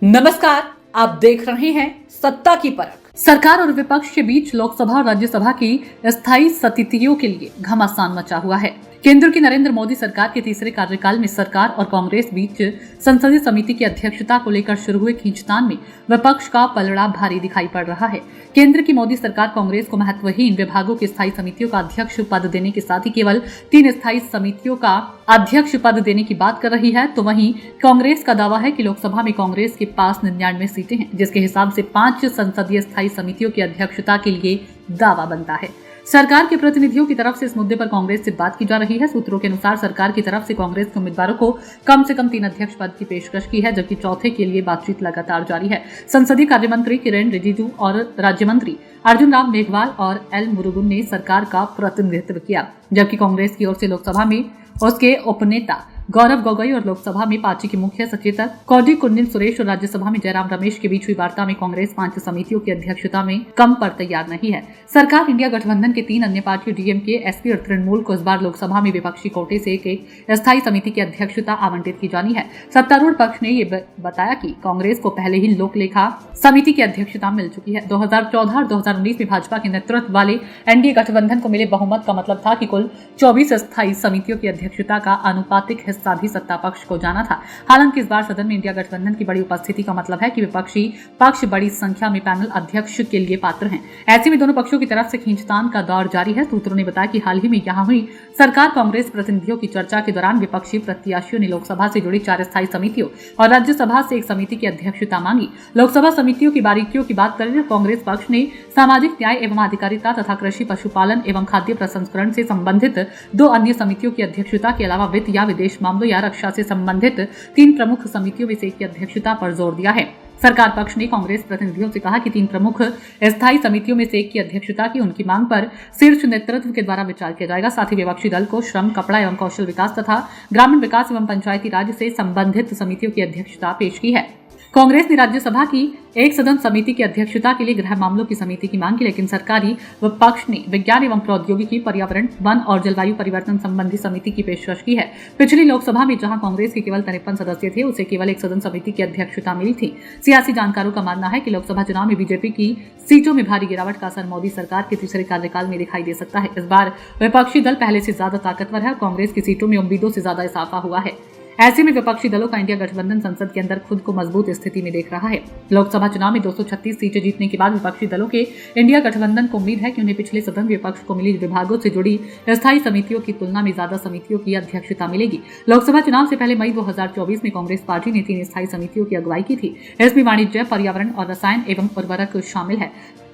नमस्कार, आप देख रहे हैं सत्ता की परख। सरकार और विपक्ष के बीच लोकसभा और राज्यसभा की स्थायी स्थितियों के लिए घमासान मचा हुआ है। केंद्र की नरेंद्र मोदी सरकार के तीसरे कार्यकाल में सरकार और कांग्रेस बीच संसदीय समिति की अध्यक्षता को लेकर शुरू हुए खींचतान में विपक्ष का पलड़ा भारी दिखाई पड़ रहा है। केंद्र की मोदी सरकार कांग्रेस को महत्वहीन विभागों की स्थायी समितियों का अध्यक्ष पद देने के साथ ही केवल 3 स्थायी समितियों का अध्यक्ष पद देने की बात कर रही है, तो वहीं कांग्रेस का दावा है कि लोकसभा में कांग्रेस के पास 99 सीटें हैं, जिसके हिसाब से 5 संसदीय स्थायी समितियों की अध्यक्षता के लिए दावा बनता है। सरकार के प्रतिनिधियों की तरफ से इस मुद्दे पर कांग्रेस से बात की जा रही है। सूत्रों के अनुसार सरकार की तरफ से कांग्रेस के उम्मीदवारों को कम से कम 3 अध्यक्ष पद की पेशकश की है, जबकि चौथे के लिए बातचीत लगातार जारी है। संसदीय कार्य मंत्री किरेन रिजिजू और राज्य मंत्री अर्जुन राम मेघवाल और एल मुरुगन ने सरकार का प्रतिनिधित्व किया, जबकि कांग्रेस की ओर से लोकसभा में उसके उपनेता गौरव गोगोई और लोकसभा में पार्टी के मुख्य सचेतक कौडी कुंडिल सुरेश और राज्यसभा में जयराम रमेश के बीच हुई वार्ता में कांग्रेस 5 समितियों की अध्यक्षता में कम पर तैयार नहीं है। सरकार इंडिया गठबंधन के 3 अन्य पार्टियों डीएमके, एसपी और तृणमूल को इस बार लोकसभा में विपक्षी कोटे से एक स्थायी समिति की अध्यक्षता आवंटित की जानी है। सत्तारूढ़ पक्ष ने ये बताया कि कांग्रेस को पहले ही लोक लेखा समिति की अध्यक्षता मिल चुकी है। 2014 और 2019 में भाजपा के नेतृत्व वाले एनडीए गठबंधन को मिले बहुमत का मतलब था कि कुल 24 स्थायी समितियों की अध्यक्षता का अनुपातिक हिस्सा भी सत्ता पक्ष को जाना था। हालांकि इस बार सदन में इंडिया गठबंधन की बड़ी उपस्थिति का मतलब है कि विपक्षी पक्ष बड़ी संख्या में पैनल अध्यक्ष के लिए पात्र हैं। ऐसे में दोनों पक्षों की तरफ से खींचतान का दौर जारी है। सूत्रों ने बताया कि हाल ही में यहां हुई सरकार कांग्रेस प्रतिनिधियों की चर्चा के दौरान विपक्षी प्रत्याशियों ने लोकसभा से जुड़ी 4 स्थायी समितियों और राज्यसभा से एक समिति की अध्यक्षता मांगी। लोकसभा समितियों की बारीकियों की बात करें तो कांग्रेस पक्ष ने सामाजिक न्याय एवं अधिकारिता तथा कृषि, पशुपालन एवं खाद्य प्रसंस्करण से संबंधित 2 अन्य समितियों की अध्यक्षता के अलावा वित्त या विदेश मामलों या रक्षा से संबंधित 3 प्रमुख समितियों में से एक की अध्यक्षता पर जोर दिया है। सरकार पक्ष ने कांग्रेस प्रतिनिधियों से कहा कि 3 प्रमुख स्थायी समितियों में से एक की अध्यक्षता की उनकी मांग पर शीर्ष नेतृत्व के द्वारा विचार किया जाएगा। साथ ही विपक्षी दल को श्रम, कपड़ा एवं कौशल विकास तथा ग्रामीण विकास एवं पंचायती राज से संबंधित समितियों की अध्यक्षता पेश की है। कांग्रेस ने राज्यसभा की एक सदन समिति की अध्यक्षता के लिए गृह मामलों की समिति की मांग की, लेकिन सरकारी विपक्ष ने विज्ञान एवं प्रौद्योगिकी, पर्यावरण, वन और जलवायु परिवर्तन संबंधी समिति की पेशकश की है। पिछली लोकसभा में जहां कांग्रेस के केवल 53 सदस्य थे, उसे केवल एक सदन समिति की अध्यक्षता मिली थी। सियासी जानकारों का मानना है कि लोकसभा चुनाव में बीजेपी की सीटों में भारी गिरावट का असर मोदी सरकार के तीसरे कार्यकाल में दिखाई दे सकता है। इस बार विपक्षी दल पहले से ज्यादा ताकतवर है और कांग्रेस की सीटों में उम्मीदों से ज्यादा इजाफा हुआ है। ऐसे में विपक्षी दलों का इंडिया गठबंधन संसद के अंदर खुद को मजबूत स्थिति में देख रहा है। लोकसभा चुनाव में 236 सीटें जीतने के बाद विपक्षी दलों के इंडिया गठबंधन को उम्मीद है कि उन्हें पिछले सदन विपक्ष को मिली विभागों से जुड़ी स्थायी समितियों की तुलना में ज्यादा समितियों की अध्यक्षता मिलेगी। लोकसभा चुनाव से पहले मई 2024 में कांग्रेस पार्टी ने 3 स्थायी समितियों की अगुवाई की थी। इसमें वाणिज्य, पर्यावरण और रसायन एवं उर्वरक शामिल है।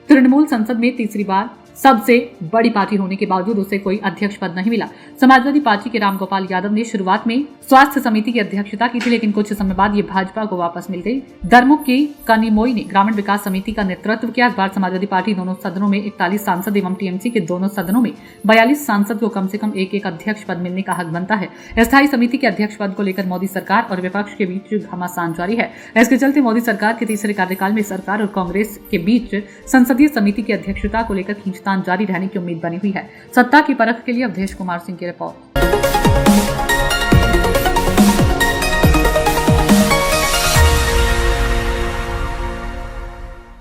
तृणमूल संसद में तीसरी बार सबसे बड़ी पार्टी होने के बावजूद उसे कोई अध्यक्ष पद नहीं मिला। समाजवादी पार्टी के रामगोपाल यादव ने शुरुआत में स्वास्थ्य समिति की अध्यक्षता की थी, लेकिन कुछ समय बाद ये भाजपा को वापस मिल गई। दरमुख की कनिमोई ने ग्रामीण विकास समिति का नेतृत्व किया। इस बार समाजवादी पार्टी दोनों सदनों में 41 सांसद एवं टीएमसी के दोनों सदनों में 42 सांसद को कम से कम एक अध्यक्ष पद मिलने का हक बनता है। स्थायी समिति के अध्यक्ष पद को लेकर मोदी सरकार और विपक्ष के बीच घमासान जारी है। इसके चलते मोदी सरकार के तीसरे कार्यकाल में सरकार और कांग्रेस के बीच संसदीय समिति की अध्यक्षता को लेकर खींचतान जारी रहने की उम्मीद बनी हुई है। सत्ता की परख के लिए अवधेश कुमार सिंह की रिपोर्ट।